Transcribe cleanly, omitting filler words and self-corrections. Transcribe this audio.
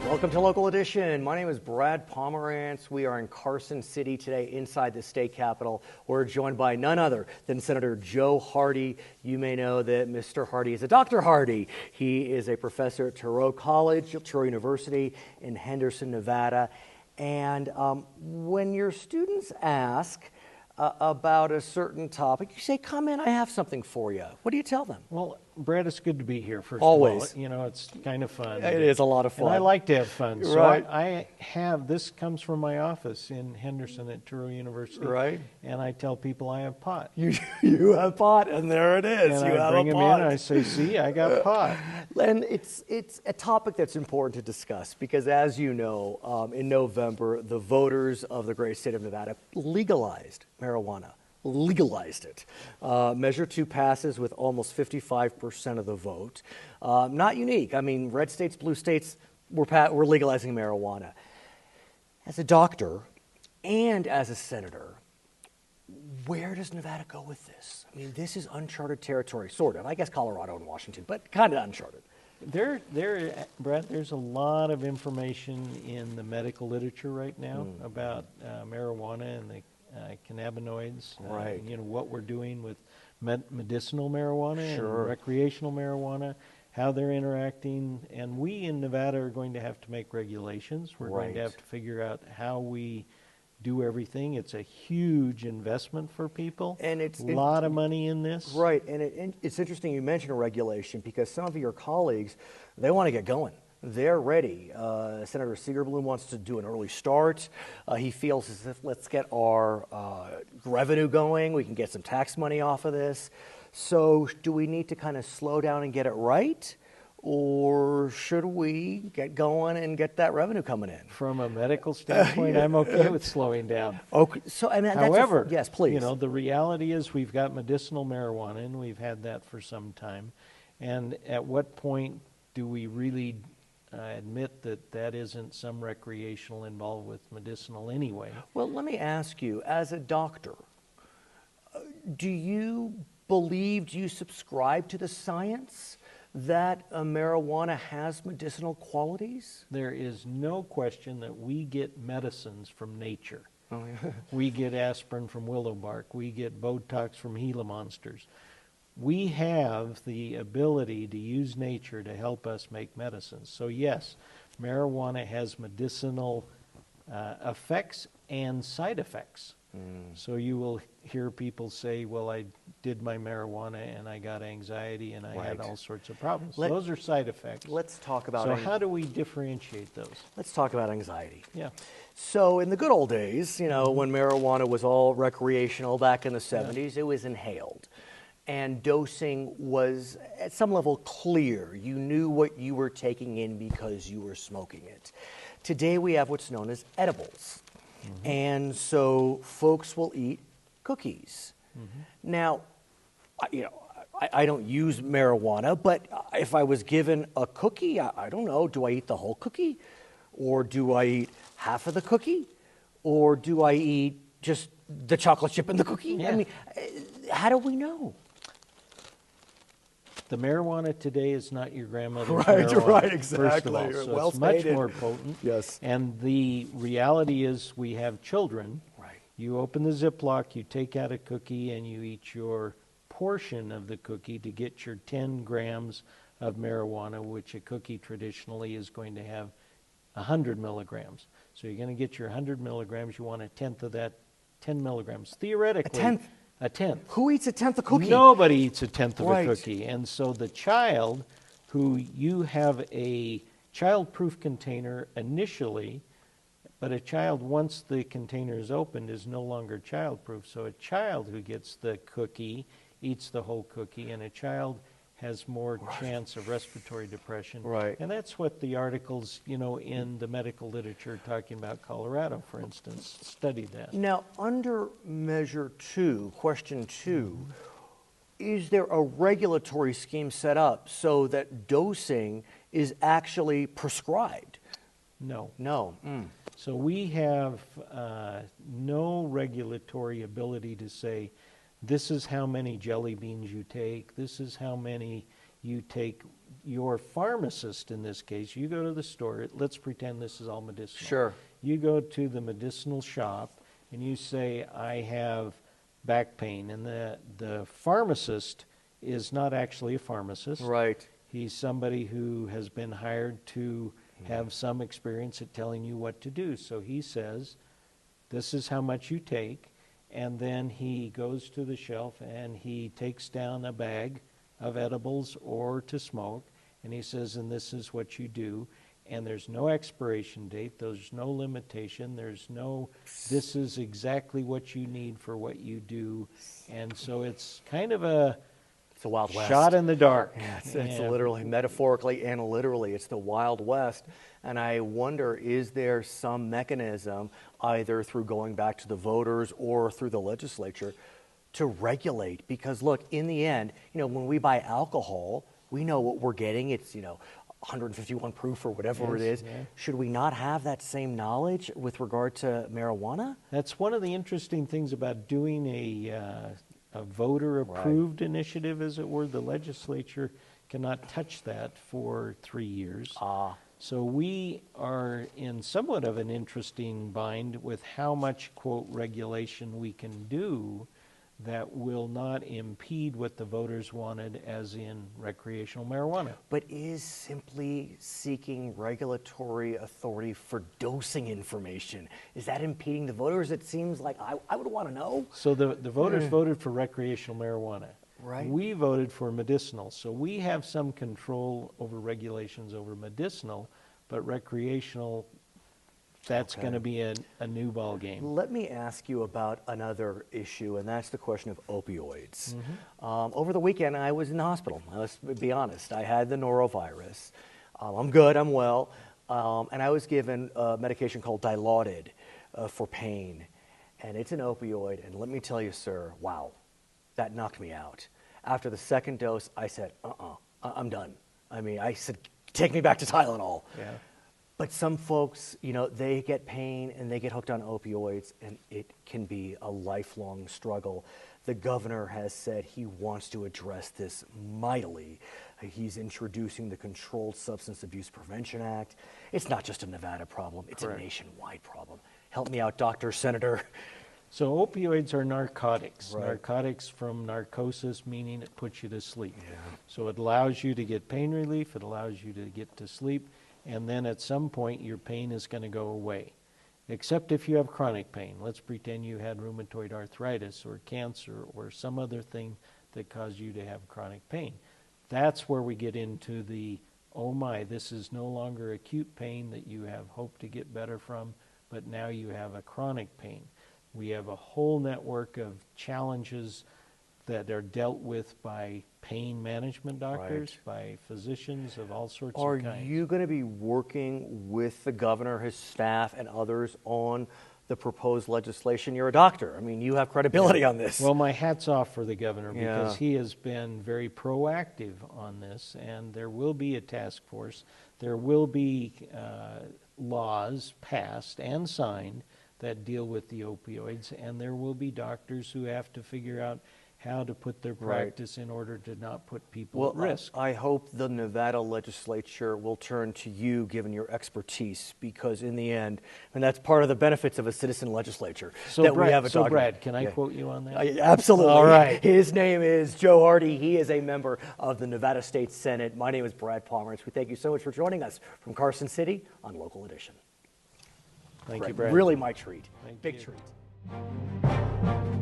Welcome to Local Edition. My name is Brad Pomerance. We are in Carson City today inside the state capitol. We're joined by none other than Senator Joe Hardy. You may know that Mr. Hardy is a Dr. Hardy. He is a professor at Thoreau College, Thoreau University in Henderson, Nevada. And when your students ask about a certain topic, you say, come in, I have something for you. What do you tell them? Well, Brad, it's good to be here, first Always. of all. You know, it's kind of fun. It is a lot of fun. And I like to have fun. So Right. I have, this comes from my office in Henderson at Thoreau University. Right. And I tell people I have pot. You have pot, and there it is. And You I have bring a them pot. in and I say, see, I got pot. And it's a topic that's important to discuss because, as you know, in November, the voters of the great state of Nevada legalized marijuana. Legalized it. Measure 2 passes with almost 55% of the vote. Not unique. I mean, red states, blue states, we're legalizing marijuana. As a doctor and as a senator, where does Nevada go with this? I mean, this is uncharted territory, sort of. I guess Colorado and Washington, but kind of uncharted. Brad, there's a lot of information in the medical literature right now about marijuana and the cannabinoids, Right. You know, what we're doing with medicinal marijuana Sure. and recreational marijuana, how they're interacting, and we in Nevada are going to have to make regulations. We're going to Right. have to figure out how we do everything. It's a huge investment for people, And a lot of money in this. Right, and it's interesting you mention a regulation because some of your colleagues, they want to get going. They're ready. Senator Segerblum wants to do an early start. He feels as if let's get our revenue going. We can get some tax money off of this. So do we need to kind of slow down and get it right? Or should we get going and get that revenue coming in? From a medical standpoint, I'm okay with slowing down. Okay, so and However, yes, please. You know, the reality is we've got medicinal marijuana, and we've had that for some time. And at what point do we really admit that that isn't some recreational involved with medicinal anyway? Well, let me ask you, as a doctor, do you subscribe to the science that marijuana has medicinal qualities? There is no question that we get medicines from nature. Oh, yeah. We get aspirin from willow bark. We get Botox from Gila monsters. We have the ability to use nature to help us make medicines. So yes, marijuana has medicinal effects and side effects. So you will hear people say, well, I did my marijuana and I got anxiety and I had all sorts of problems. Those are side effects. Let's talk about So how do we differentiate those? Let's talk about anxiety. Yeah. So in the good old days, you know, when marijuana was all recreational back in the 70s, it was inhaled. And dosing was at some level clear. You knew what you were taking in because you were smoking it. Today we have what's known as edibles. And so folks will eat cookies. Now, I don't use marijuana, but if I was given a cookie, I don't know, do I eat the whole cookie? Or do I eat half of the cookie? Or do I eat just the chocolate chip in the cookie? Yeah. I mean, how do we know? The marijuana today is not your grandmother's Right, marijuana, right, first of all. exactly. So Well it's much stated. more potent. Yes. And the reality is we have children. Right. You open the Ziploc, you take out a cookie, and you eat your portion of the cookie to get your 10 grams of marijuana, which a cookie traditionally is going to have 100 milligrams. So you're going to get your 100 milligrams. You want a tenth of that 10 milligrams. Theoretically. A tenth? A tenth. Who eats a tenth of cookie? Nobody eats a tenth of Right. a cookie. And so the child, who you have a child-proof container initially, but a child, once the container is opened, is no longer child-proof. So a child who gets the cookie eats the whole cookie, and a child has more chance of respiratory depression. Right. And that's what the articles, you know, in the medical literature talking about Colorado, for instance, studied that. Now, under Measure 2, Question 2, is there a regulatory scheme set up so that dosing is actually prescribed? No. No. So we have no regulatory ability to say, this is how many jelly beans you take, this is how many you take your pharmacist in this case, you go to the store, let's pretend this is all medicinal. Sure. You go to the medicinal shop and you say, I have back pain. And the pharmacist is not actually a pharmacist. Right. He's somebody who has been hired to have some experience at telling you what to do. So he says, this is how much you take. And then he goes to the shelf and he takes down a bag of edibles or to smoke. And he says, and this is what you do. And there's no expiration date. There's no limitation. There's no, this is exactly what you need for what you do. And so it's kind of it's the Wild West. Shot in the dark. Yeah, it's literally, metaphorically and literally, it's the Wild West. And I wonder, is there some mechanism, either through going back to the voters or through the legislature, to regulate? Because look, in the end, when we buy alcohol, we know what we're getting. It's, 151 proof or whatever it is. Yeah. Should we not have that same knowledge with regard to marijuana? That's one of the interesting things about doing a voter-approved initiative, as it were. The legislature cannot touch that for 3 years. So we are in somewhat of an interesting bind with how much, quote, regulation we can do that will not impede what the voters wanted, as in recreational marijuana. But is simply seeking regulatory authority for dosing information, is that impeding the voters? It seems like I would want to know. So the voters voted for recreational marijuana. Right. We voted for medicinal. So we have some control over regulations over medicinal, but recreational, that's going to be a new ball game. Let me ask you about another issue, and that's the question of opioids. Over the weekend, I was in the hospital. Let's be honest. I had the norovirus. I'm good. I'm well. And I was given a medication called Dilaudid for pain. And it's an opioid. And let me tell you, sir, wow, that knocked me out. After the second dose, I said, I'm done. I mean, I said, take me back to Tylenol. Yeah. But some folks, they get pain and they get hooked on opioids, and it can be a lifelong struggle. The governor has said he wants to address this mightily. He's introducing the Controlled Substance Abuse Prevention Act. It's not just a Nevada problem, it's a nationwide problem. Help me out, Dr. Senator. So opioids are narcotics. Right. Narcotics from narcosis, meaning it puts you to sleep. Yeah. So it allows you to get pain relief, it allows you to get to sleep, and then at some point your pain is going to go away. Except if you have chronic pain. Let's pretend you had rheumatoid arthritis or cancer or some other thing that caused you to have chronic pain. That's where we get into the, oh my, this is no longer acute pain that you have hope to get better from, but now you have a chronic pain. We have a whole network of challenges that are dealt with by pain management doctors, by physicians of all sorts of kinds. Are you going to be working with the governor, his staff, and others on the proposed legislation? You're a doctor. I mean, you have credibility on this. Well, my hat's off for the governor because he has been very proactive on this, and there will be a task force. There will be laws passed and signed that deal with the opioids, and there will be doctors who have to figure out how to put their practice in order to not put people at risk. I hope the Nevada legislature will turn to you, given your expertise, because in the end, and that's part of the benefits of a citizen legislature, that we have a doctor. So Brad, can I quote you on that? Absolutely. All right. His name is Joe Hardy. He is a member of the Nevada State Senate. My name is Brad Pomerance. We thank you so much for joining us from Carson City on Local Edition. Thank you, Brad. Really my treat. Thank Big you. treat.